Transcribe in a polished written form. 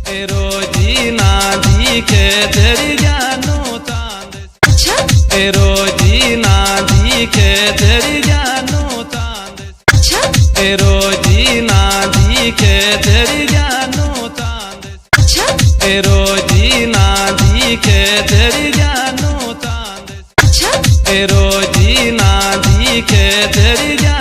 रोजी ना दिखे तेरी जानू चांद। अच्छा रोजी ना दिखे तेरी जानू चांद। अच्छा रोजी ना दिखे तेरी जानू चांद। अच्छा रोजी ना दिखे तेरी जानू चांद। अच्छा रोजी ना दिखे तेरी जानू